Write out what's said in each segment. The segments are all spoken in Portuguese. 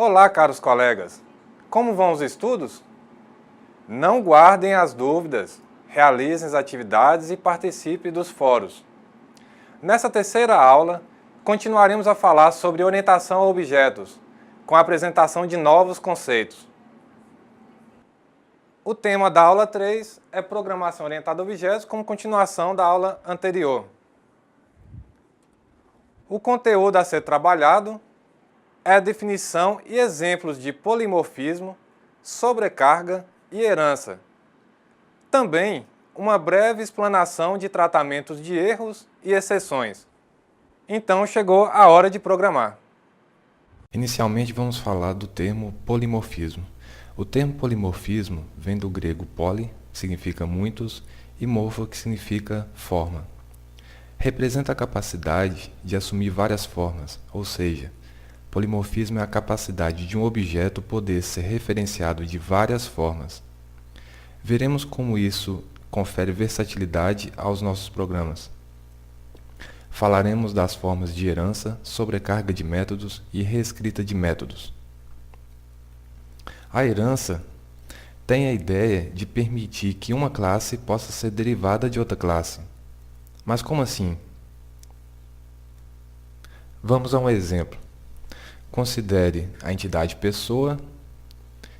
Olá, caros colegas! Como vão os estudos? Não guardem as dúvidas, realizem as atividades e participem dos fóruns. Nessa terceira aula, continuaremos a falar sobre orientação a objetos, com a apresentação de novos conceitos. O tema da aula 3 é Programação Orientada a Objetos, como continuação da aula anterior. O conteúdo a ser trabalhado é a definição e exemplos de polimorfismo, sobrecarga e herança. Também uma breve explanação de tratamentos de erros e exceções. Então chegou a hora de programar. Inicialmente vamos falar do termo polimorfismo. O termo polimorfismo vem do grego poli, que significa muitos, e morfo, que significa forma. Representa a capacidade de assumir várias formas, ou seja, polimorfismo é a capacidade de um objeto poder ser referenciado de várias formas. Veremos como isso confere versatilidade aos nossos programas. Falaremos das formas de herança, sobrecarga de métodos e reescrita de métodos. A herança tem a ideia de permitir que uma classe possa ser derivada de outra classe. Mas como assim? Vamos a um exemplo. Considere a entidade pessoa,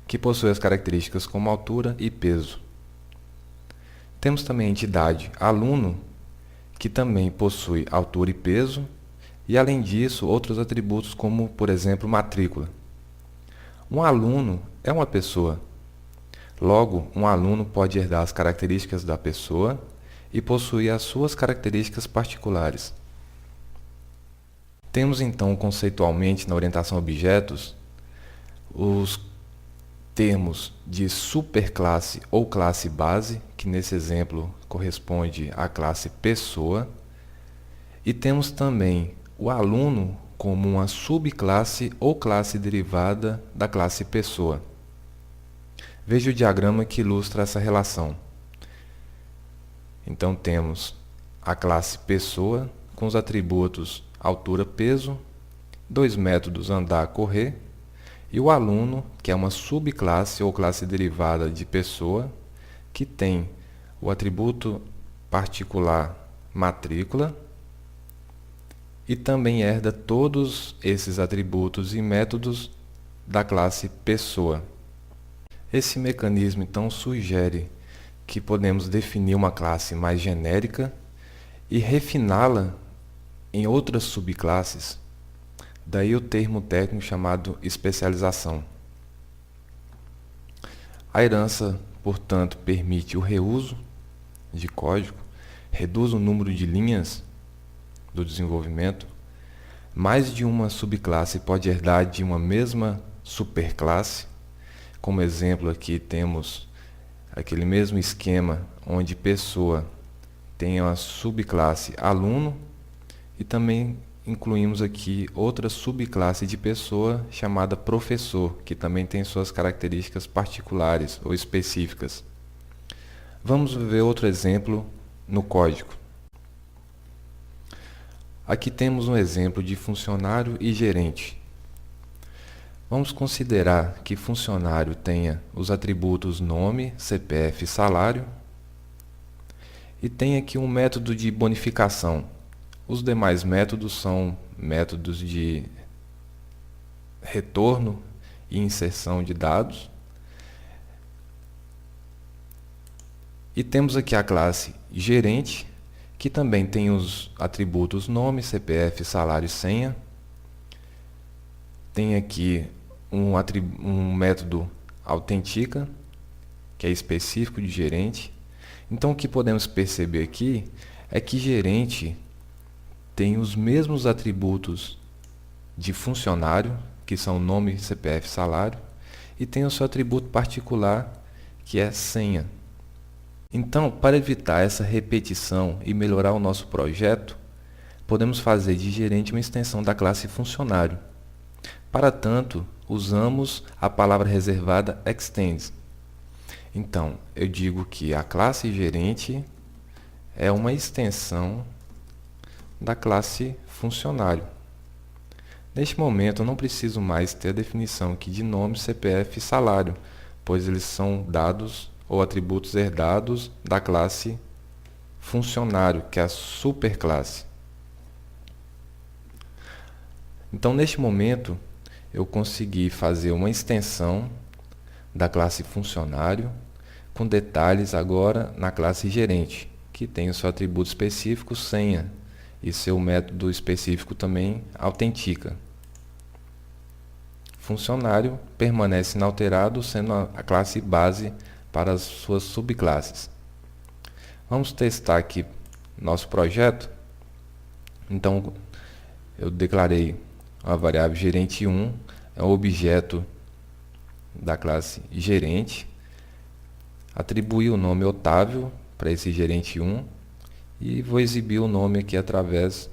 que possui as características como altura e peso. Temos também a entidade aluno, que também possui altura e peso, e além disso, outros atributos como, por exemplo, matrícula. Um aluno é uma pessoa. Logo, um aluno pode herdar as características da pessoa e possuir as suas características particulares. Temos então conceitualmente na orientação a objetos os termos de superclasse ou classe base, que nesse exemplo corresponde à classe pessoa, e temos também o aluno como uma subclasse ou classe derivada da classe pessoa. Veja o diagrama que ilustra essa relação. Então temos a classe pessoa com os atributos altura, peso, dois métodos andar, correr, e o aluno, que é uma subclasse ou classe derivada de pessoa, que tem o atributo particular matrícula e também herda todos esses atributos e métodos da classe pessoa. Esse mecanismo então sugere que podemos definir uma classe mais genérica e refiná-la em outras subclasses, daí o termo técnico chamado especialização. A herança, portanto, permite o reuso de código, reduz o número de linhas do desenvolvimento. Mais de uma subclasse pode herdar de uma mesma superclasse. Como exemplo aqui temos aquele mesmo esquema onde pessoa tem a subclasse aluno, e também incluímos aqui outra subclasse de pessoa chamada professor, que também tem suas características particulares ou específicas. Vamos ver outro exemplo no código. Aqui temos um exemplo de funcionário e gerente. Vamos considerar que funcionário tenha os atributos nome, CPF e salário, e tem aqui um método de bonificação. Os demais métodos são métodos de retorno e inserção de dados. E temos aqui a classe gerente, que também tem os atributos nome, CPF, salário e senha. Tem aqui um método autentica, que é específico de gerente. Então o que podemos perceber aqui é que gerente tem os mesmos atributos de funcionário, que são nome, CPF, salário, e tem o seu atributo particular, que é senha. Então, para evitar essa repetição e melhorar o nosso projeto, podemos fazer de gerente uma extensão da classe funcionário. Para tanto, usamos a palavra reservada extends. Então, eu digo que a classe gerente é uma extensão da classe funcionário. Neste momento, eu não preciso mais ter a definição aqui de nome, CPF e salário, pois eles são dados ou atributos herdados da classe funcionário, que é a superclasse. Então, neste momento, eu consegui fazer uma extensão da classe funcionário, com detalhes agora na classe gerente, que tem o seu atributo específico, senha, e seu método específico também autentica. Funcionário permanece inalterado, sendo a classe base para as suas subclasses. Vamos testar aqui nosso projeto. Então, eu declarei a variável gerente1, é um objeto da classe gerente, atribuí o nome Otávio para esse gerente1 e vou exibir o nome aqui através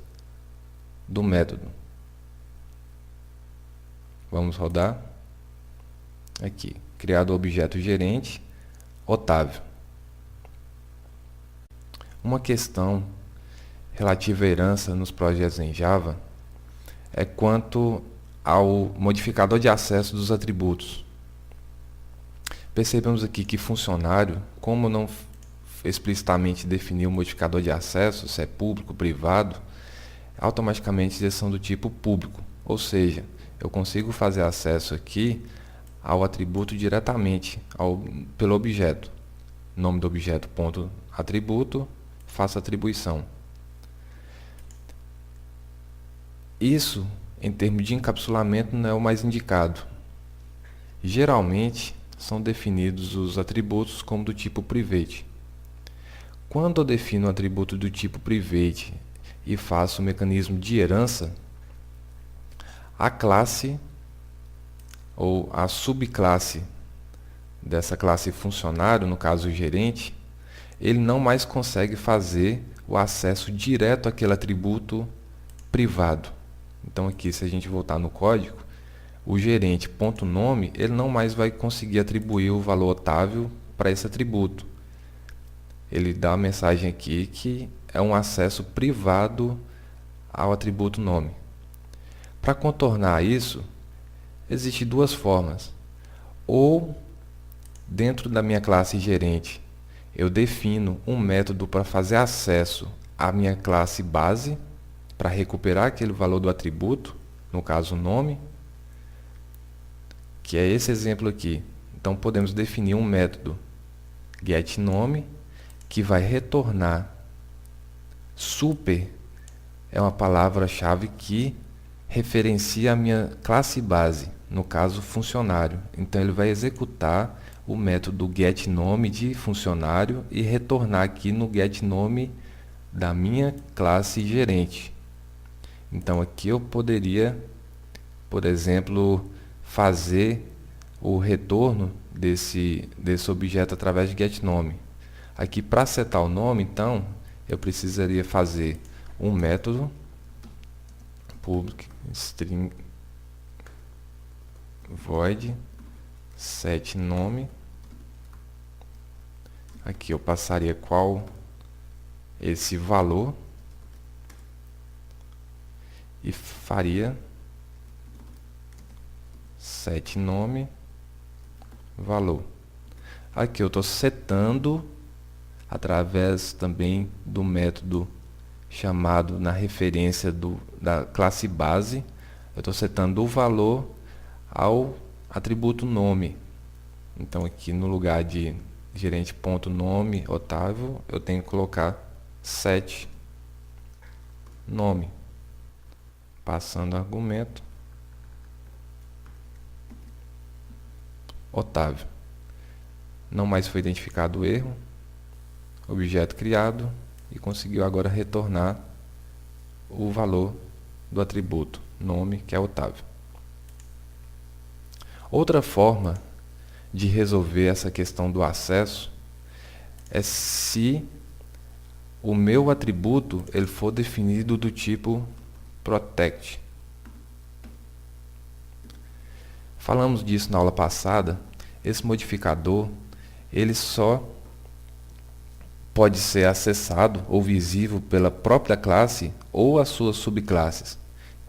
do método. Vamos rodar. Aqui, criado o objeto gerente, Otávio. Uma questão relativa à herança nos projetos em Java é quanto ao modificador de acesso dos atributos. Percebemos aqui que funcionário, como não explicitamente definiu o modificador de acesso, se é público, privado, automaticamente eles são do tipo público, ou seja, eu consigo fazer acesso aqui ao atributo diretamente pelo objeto. Nome do objeto, ponto, atributo, faço atribuição. Isso, em termos de encapsulamento, não é o mais indicado. Geralmente, são definidos os atributos como do tipo private. Quando eu defino um atributo do tipo private e faço o mecanismo de herança, a classe ou a subclasse dessa classe funcionário, no caso o gerente, ele não mais consegue fazer o acesso direto àquele atributo privado. Então aqui, se a gente voltar no código, o gerente.nome, ele não mais vai conseguir atribuir o valor Otávio para esse atributo. Ele dá a mensagem aqui que é um acesso privado ao atributo nome. Para contornar isso, existem duas formas. Ou, dentro da minha classe gerente, eu defino um método para fazer acesso à minha classe base, para recuperar aquele valor do atributo, no caso nome, que é esse exemplo aqui. Então podemos definir um método getNome que vai retornar super, é uma palavra-chave que referencia a minha classe base, no caso funcionário. Então ele vai executar o método getNome de funcionário e retornar aqui no getNome da minha classe gerente. Então aqui eu poderia, por exemplo, fazer o retorno desse objeto através de getNome. Aqui, para setar o nome, então, eu precisaria fazer um método public string void setNome. Aqui eu passaria qual esse valor e faria setNome valor. Aqui eu estou setando através também do método chamado na referência da classe base. Eu estou setando o valor ao atributo nome. Então aqui no lugar de gerente.nome Otávio, eu tenho que colocar set nome, passando argumento Otávio. Não mais foi identificado o erro, objeto criado, e conseguiu agora retornar o valor do atributo nome, que é Otávio. Outra forma de resolver essa questão do acesso é se o meu atributo ele for definido do tipo protect. Falamos disso na aula passada. Esse modificador ele só pode ser acessado ou visível pela própria classe ou as suas subclasses.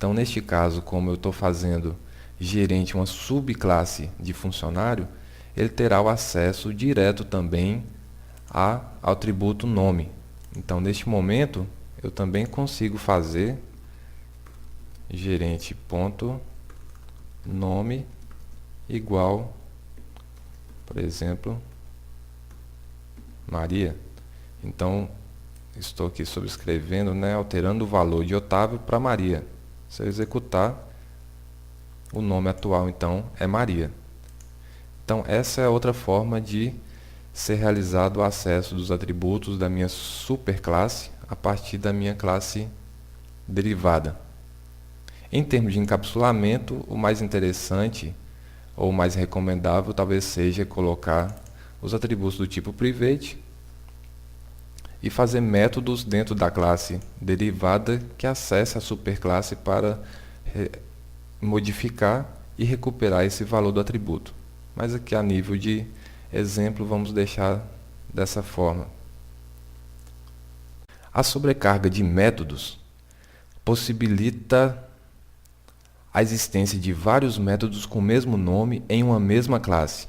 Então, neste caso, como eu estou fazendo gerente uma subclasse de funcionário, ele terá o acesso direto também ao atributo nome. Então, neste momento, eu também consigo fazer gerente.nome igual, por exemplo, Maria. Então, estou aqui subscrevendo, né, alterando o valor de Otávio para Maria. Se eu executar, o nome atual, então, é Maria. Então, essa é outra forma de ser realizado o acesso dos atributos da minha superclasse a partir da minha classe derivada. Em termos de encapsulamento, o mais interessante ou o mais recomendável talvez seja colocar os atributos do tipo private e fazer métodos dentro da classe derivada que acesse a superclasse para modificar e recuperar esse valor do atributo. Mas aqui a nível de exemplo vamos deixar dessa forma. A sobrecarga de métodos possibilita a existência de vários métodos com o mesmo nome em uma mesma classe.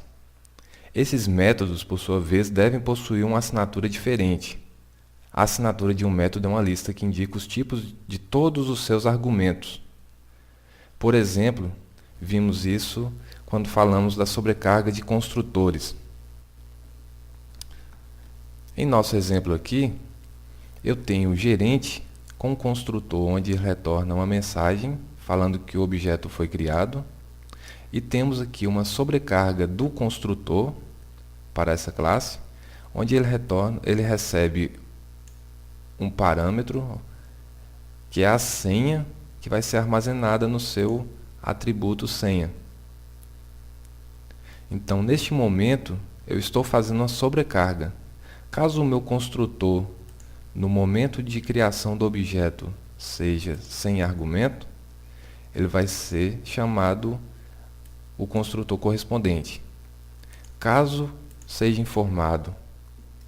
Esses métodos, por sua vez, devem possuir uma assinatura diferente. A assinatura de um método é uma lista que indica os tipos de todos os seus argumentos. Por exemplo, vimos isso quando falamos da sobrecarga de construtores. Em nosso exemplo aqui, eu tenho o gerente com um construtor onde ele retorna uma mensagem falando que o objeto foi criado, e temos aqui uma sobrecarga do construtor para essa classe, onde ele recebe um parâmetro que é a senha que vai ser armazenada no seu atributo senha. Então, neste momento, eu estou fazendo uma sobrecarga. Caso o meu construtor, no momento de criação do objeto, seja sem argumento, ele vai ser chamado o construtor correspondente. Caso seja informado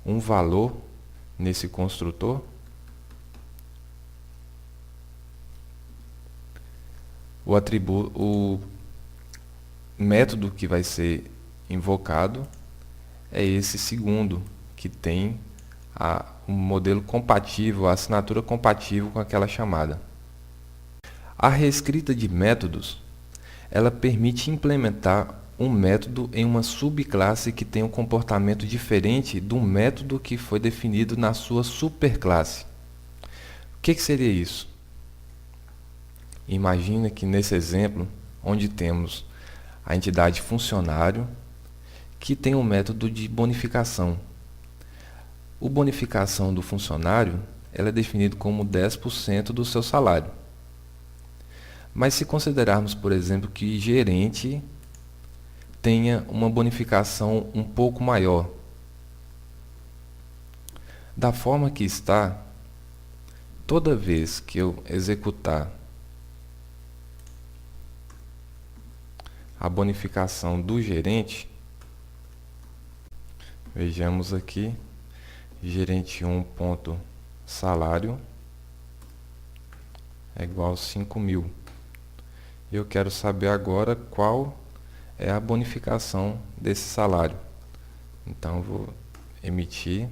um valor nesse construtor, o método que vai ser invocado é esse segundo, que tem um modelo compatível, a assinatura compatível com aquela chamada. A reescrita de métodos, ela permite implementar um método em uma subclasse que tem um comportamento diferente do método que foi definido na sua superclasse. O que seria isso? Imagina que nesse exemplo, onde temos a entidade funcionário, que tem um método de bonificação. O bonificação do funcionário ela é definido como 10% do seu salário. Mas se considerarmos, por exemplo, que gerente tenha uma bonificação um pouco maior, da forma que está, toda vez que eu executar a bonificação do gerente, vejamos aqui, gerente 1 ponto salário é igual a 5.000. Eu quero saber agora qual é a bonificação desse salário. Então, eu vou emitir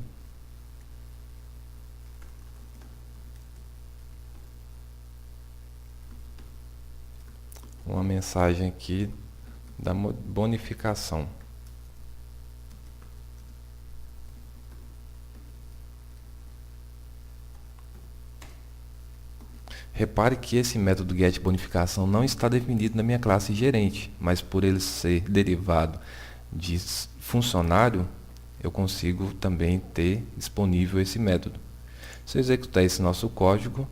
uma mensagem aqui da bonificação. Repare que esse método getBonificação não está definido na minha classe gerente, mas por ele ser derivado de funcionário, eu consigo também ter disponível esse método. Se eu executar esse nosso código,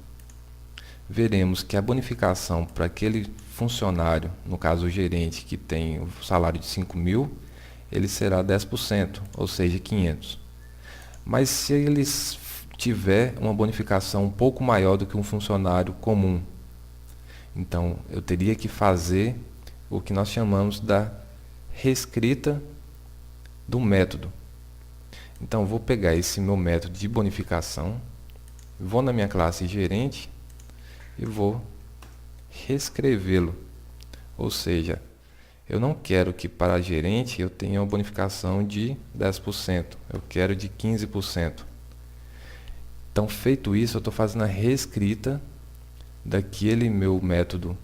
veremos que a bonificação para aquele funcionário, no caso o gerente, que tem o salário de 5.000, ele será 10%, ou seja, 500. Mas se eles tiver uma bonificação um pouco maior do que um funcionário comum, então eu teria que fazer o que nós chamamos da reescrita do método. Então vou pegar esse meu método de bonificação, vou na minha classe gerente e vou reescrevê-lo. Ou seja, eu não quero que para gerente eu tenha uma bonificação de 10%, eu quero de 15%. Então, feito isso, eu estou fazendo a reescrita daquele meu método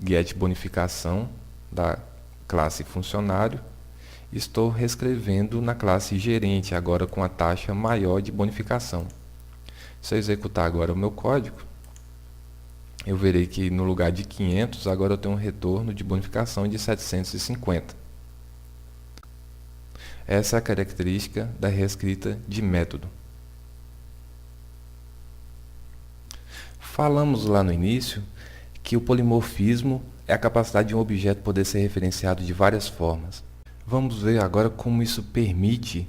getBonificação da classe funcionário. Estou reescrevendo na classe gerente, agora com a taxa maior de bonificação. Se eu executar agora o meu código, eu verei que no lugar de 500, agora eu tenho um retorno de bonificação de 750. Essa é a característica da reescrita de método. Falamos lá no início que o polimorfismo é a capacidade de um objeto poder ser referenciado de várias formas. Vamos ver agora como isso permite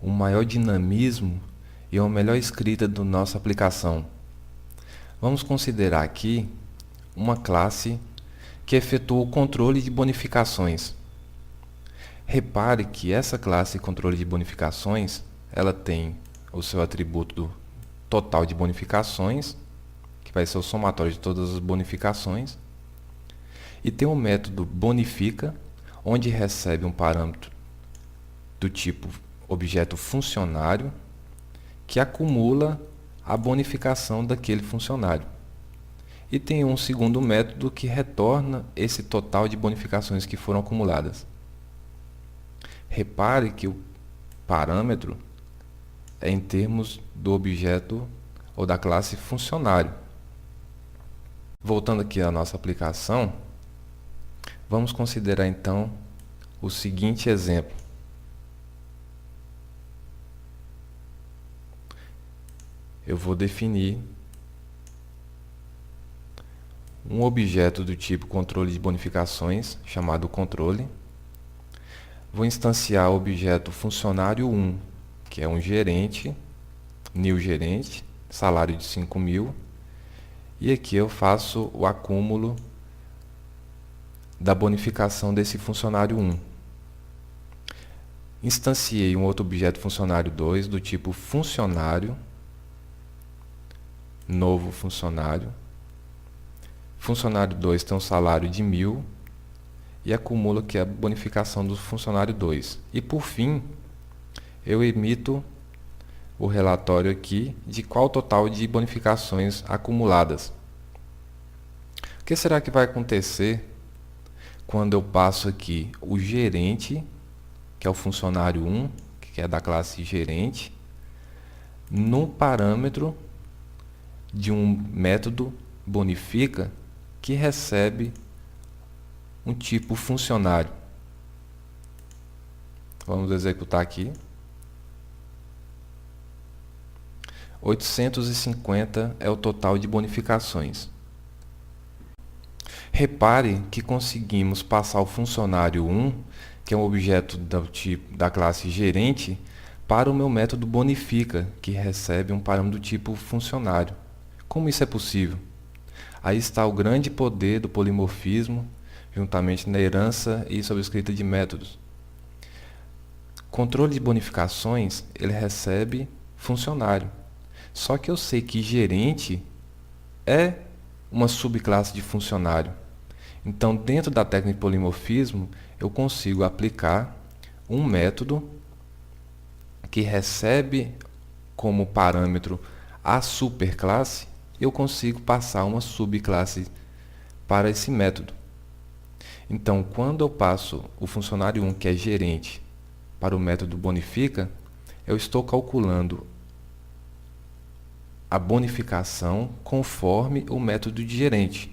um maior dinamismo e uma melhor escrita da nossa aplicação. Vamos considerar aqui uma classe que efetua o controle de bonificações. Repare que essa classe controle de bonificações, ela tem o seu atributo total de bonificações, que vai ser o somatório de todas as bonificações, e tem um método bonifica, onde recebe um parâmetro do tipo objeto funcionário, que acumula a bonificação daquele funcionário. E tem um segundo método que retorna esse total de bonificações que foram acumuladas. Repare que o parâmetro é em termos do objeto ou da classe funcionário. Voltando aqui à nossa aplicação, vamos considerar então o seguinte exemplo. Eu vou definir um objeto do tipo controle de bonificações, chamado controle. Vou instanciar o objeto funcionário 1, que é um gerente, new gerente, salário de 5.000. E aqui eu faço o acúmulo da bonificação desse funcionário 1. Instanciei um outro objeto funcionário 2 do tipo funcionário, novo funcionário. Funcionário 2 tem um salário de 1.000 e acumulo aqui a bonificação do funcionário 2. E por fim, eu emito o relatório aqui de qual o total de bonificações acumuladas. O que será que vai acontecer quando eu passo aqui o gerente, que é o funcionário 1, que é da classe gerente, no parâmetro de um método bonifica que recebe um tipo funcionário? Vamos executar aqui. 850 é o total de bonificações. Repare que conseguimos passar o funcionário 1, que é um objeto do tipo da classe gerente, para o meu método bonifica, que recebe um parâmetro do tipo funcionário. Como isso é possível? Aí está o grande poder do polimorfismo, juntamente na herança e sobrescrita de métodos. Controle de bonificações, ele recebe funcionário. Só que eu sei que gerente é uma subclasse de funcionário. Então, dentro da técnica de polimorfismo, eu consigo aplicar um método que recebe como parâmetro a superclasse, eu consigo passar uma subclasse para esse método. Então, quando eu passo o funcionário 1, que é gerente, para o método bonifica, eu estou calculando a bonificação conforme o método de gerente,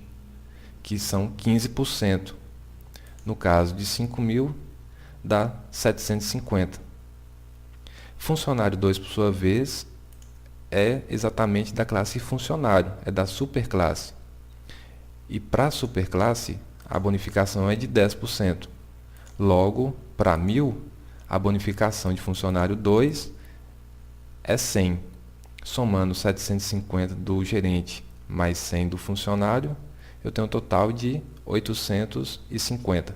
que são 15%. No caso de 5.000, dá 750. Funcionário 2, por sua vez, é exatamente da classe funcionário, é da superclasse. E para a superclasse, a bonificação é de 10%. Logo, para 1.000, a bonificação de funcionário 2 é 100. Somando 750 do gerente mais 100 do funcionário, eu tenho um total de 850.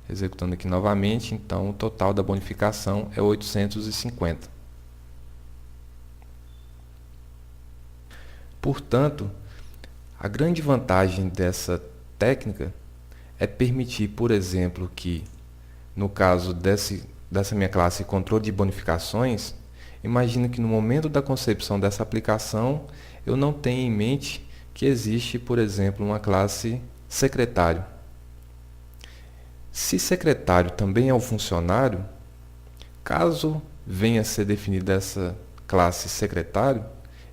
Executando aqui novamente, então o total da bonificação é 850. Portanto, A grande vantagem dessa técnica é permitir, por exemplo, que no caso dessa minha classe controle de bonificações, imagina que no momento da concepção dessa aplicação eu não tenha em mente que existe, por exemplo, uma classe secretário. Se secretário também é um funcionário, caso venha a ser definida essa classe secretário,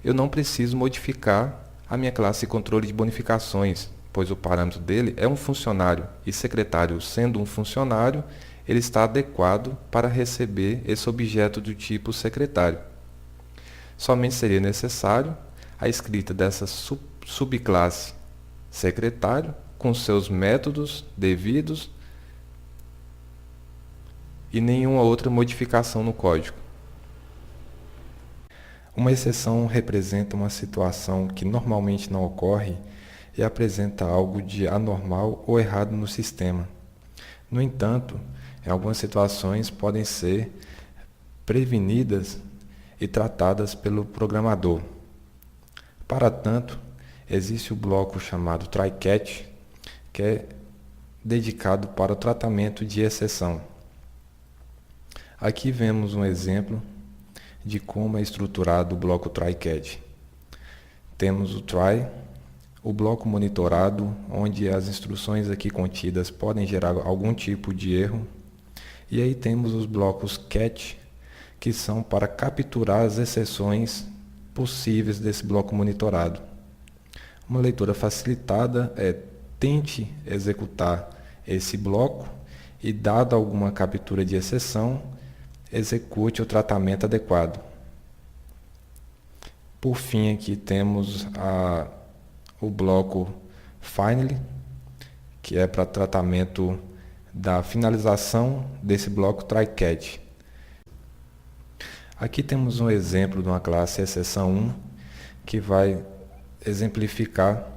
eu não preciso modificar a minha classe controle de bonificações, pois o parâmetro dele é um funcionário e secretário sendo um funcionário, ele está adequado para receber esse objeto do tipo secretário. Somente seria necessário a escrita dessa subclasse secretário com seus métodos devidos e nenhuma outra modificação no código. Uma exceção representa uma situação que normalmente não ocorre e apresenta algo de anormal ou errado no sistema. No entanto, em algumas situações podem ser prevenidas e tratadas pelo programador. Para tanto, existe o bloco chamado try-catch, que é dedicado para o tratamento de exceção. Aqui vemos um exemplo de como é estruturado o bloco try-catch. Temos o try, o bloco monitorado, onde as instruções aqui contidas podem gerar algum tipo de erro. E aí temos os blocos catch, que são para capturar as exceções possíveis desse bloco monitorado. Uma leitura facilitada é tente executar esse bloco e, dada alguma captura de exceção, execute o tratamento adequado. Por fim, aqui temos o bloco finally, que é para tratamento da finalização desse bloco try-catch. Aqui temos um exemplo de uma classe exceção 1 que vai exemplificar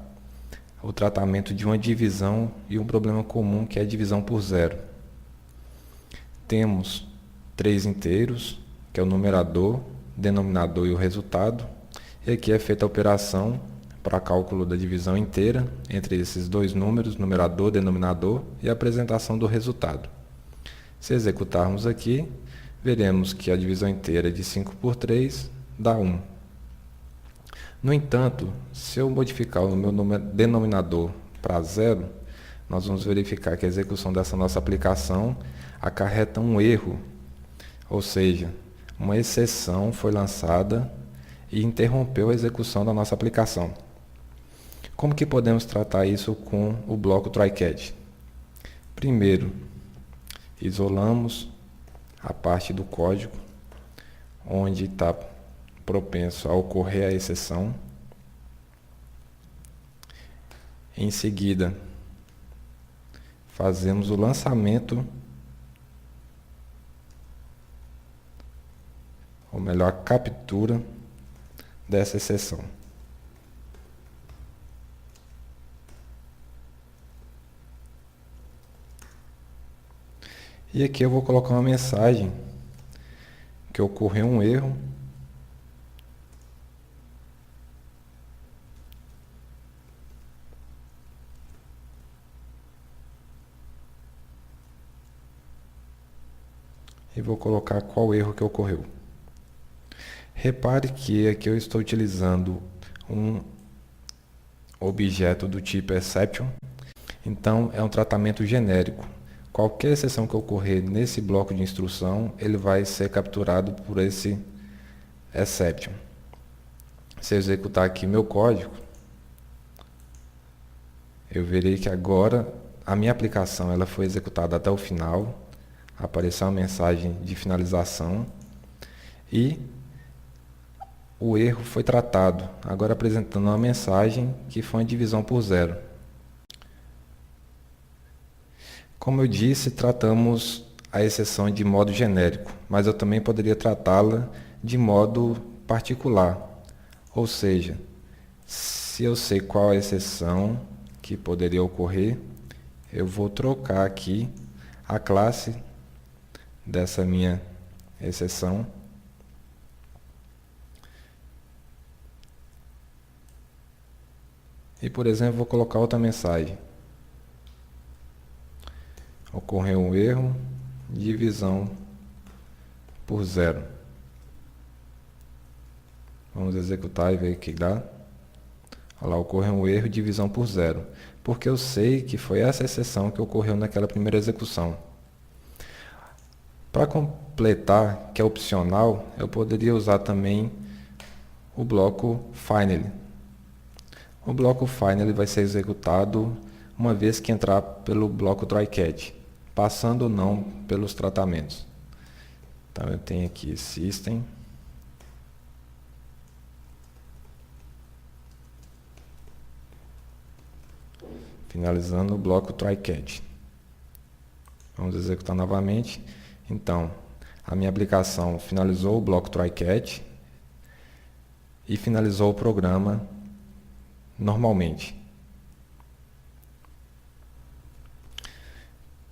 o tratamento de uma divisão e um problema comum que é a divisão por zero. Temos 3 inteiros, que é o numerador, denominador e o resultado, e aqui é feita a operação para cálculo da divisão inteira entre esses dois números, numerador, denominador, e a apresentação do resultado. Se executarmos aqui, veremos que a divisão inteira de 5 por 3 dá 1. No entanto, se eu modificar o meu denominador para 0, nós vamos verificar que a execução dessa nossa aplicação acarreta um erro, ou seja, uma exceção foi lançada e interrompeu a execução da nossa aplicação. Como que podemos tratar isso com o bloco try-catch? Primeiro, isolamos a parte do código onde está propenso a ocorrer a exceção. Em seguida, fazemos o lançamento, ou melhor, a captura dessa exceção. E aqui eu vou colocar uma mensagem que ocorreu um erro. E vou colocar qual erro que ocorreu. Repare que aqui eu estou utilizando um objeto do tipo exception, então é um tratamento genérico. Qualquer exceção que ocorrer nesse bloco de instrução, ele vai ser capturado por esse exception. Se eu executar aqui meu código, eu verei que agora a minha aplicação ela foi executada até o final, apareceu uma mensagem de finalização e o erro foi tratado, agora apresentando uma mensagem que foi uma divisão por zero. Como eu disse, tratamos a exceção de modo genérico, mas eu também poderia tratá-la de modo particular. Ou seja, se eu sei qual a exceção que poderia ocorrer, eu vou trocar aqui a classe dessa minha exceção E, por exemplo, vou colocar outra mensagem. Ocorreu um erro, divisão por 0. Vamos executar e ver o que dá. Olha lá, ocorreu um erro, divisão por 0. Porque eu sei que foi essa exceção que ocorreu naquela primeira execução. Para completar, que é opcional, eu poderia usar também o bloco finally. O bloco finally vai ser executado uma vez que entrar pelo bloco try catch, passando ou não pelos tratamentos. Então eu tenho aqui system, finalizando o bloco try catch. Vamos executar novamente. Então, a minha aplicação finalizou o bloco try catch e finalizou o programa normalmente.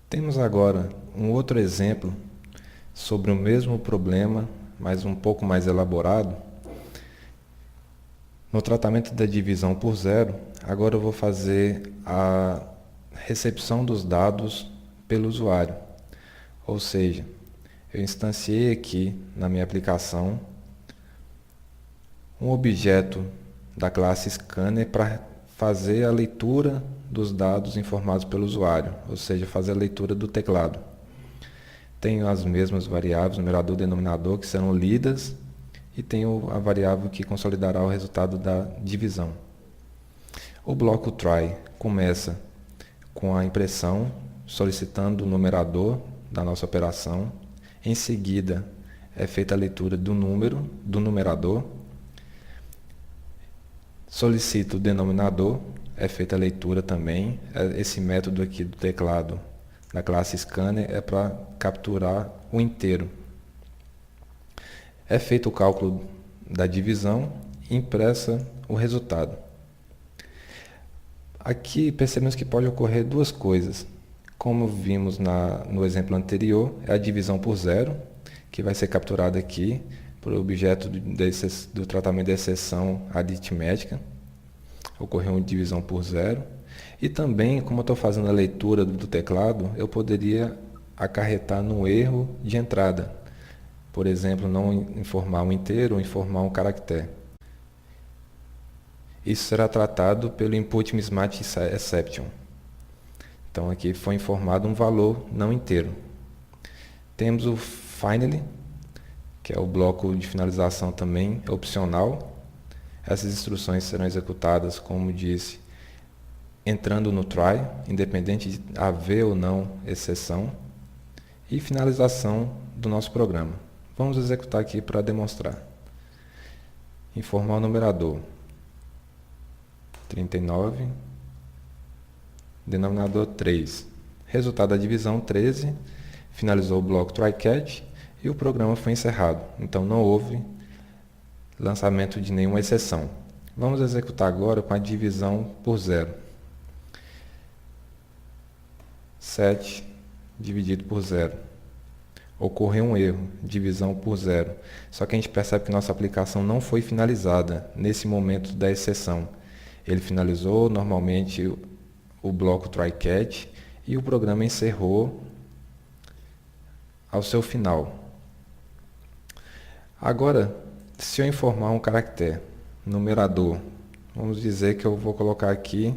Temos agora um outro exemplo sobre o mesmo problema, mas um pouco mais elaborado. No tratamento da divisão por 0, agora eu vou fazer a recepção dos dados pelo usuário. Ou seja, eu instanciei aqui na minha aplicação um objeto da classe Scanner para fazer a leitura dos dados informados pelo usuário, ou seja, fazer a leitura do teclado. Tenho as mesmas variáveis, numerador e denominador, que serão lidas, e tenho a variável que consolidará o resultado da divisão. O bloco try começa com a impressão, solicitando o numerador da nossa operação. Em seguida, é feita a leitura do número, do numerador. Solicito o denominador, é feita a leitura também. Esse método aqui do teclado da classe Scanner é para capturar o inteiro. É feito o cálculo da divisão e impressa o resultado. Aqui percebemos que pode ocorrer duas coisas. Como vimos no exemplo anterior, é a divisão por 0, que vai ser capturada aqui por objeto do tratamento de exceção aritmética. Ocorreu uma divisão por 0. E também, como eu estou fazendo a leitura do teclado, eu poderia acarretar no erro de entrada. Por exemplo, não informar um inteiro ou informar um caractere. Isso será tratado pelo Input Mismatch Exception. Então aqui foi informado um valor não inteiro. Temos o Finally, que é o bloco de finalização também opcional. Essas instruções serão executadas, como disse, entrando no try, independente de haver ou não exceção. E finalização do nosso programa. Vamos executar aqui para demonstrar. Informar o numerador. 39. Denominador 3. Resultado da divisão 13. Finalizou o bloco try catch e o programa foi encerrado. Então não houve lançamento de nenhuma exceção. Vamos executar agora com a divisão por 0. 7 dividido por 0. Ocorreu um erro, divisão por 0. Só que a gente percebe que nossa aplicação não foi finalizada nesse momento da exceção. Ele finalizou normalmente o bloco try catch e o programa encerrou ao seu final. Agora, se eu informar um caractere, numerador, vamos dizer que eu vou colocar aqui,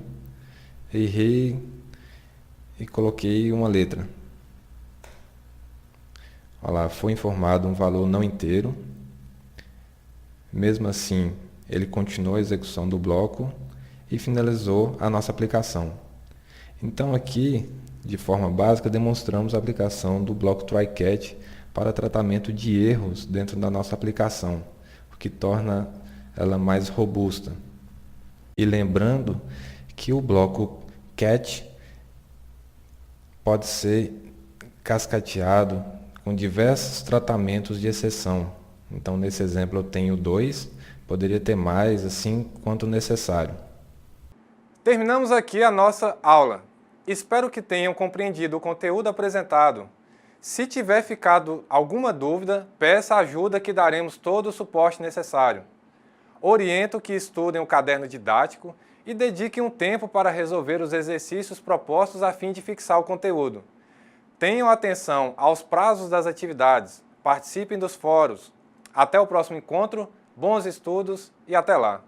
errei e coloquei uma letra. Olha lá, foi informado um valor não inteiro. Mesmo assim, ele continuou a execução do bloco e finalizou a nossa aplicação. Então aqui, de forma básica, demonstramos a aplicação do bloco try catch para tratamento de erros dentro da nossa aplicação, o que torna ela mais robusta. E lembrando que o bloco catch pode ser cascateado com diversos tratamentos de exceção. Então, nesse exemplo, eu tenho 2, poderia ter mais, assim quanto necessário. Terminamos aqui a nossa aula. Espero que tenham compreendido o conteúdo apresentado. Se tiver ficado alguma dúvida, peça ajuda que daremos todo o suporte necessário. Oriento que estudem o caderno didático e dediquem um tempo para resolver os exercícios propostos a fim de fixar o conteúdo. Tenham atenção aos prazos das atividades, participem dos fóruns. Até o próximo encontro, bons estudos e até lá!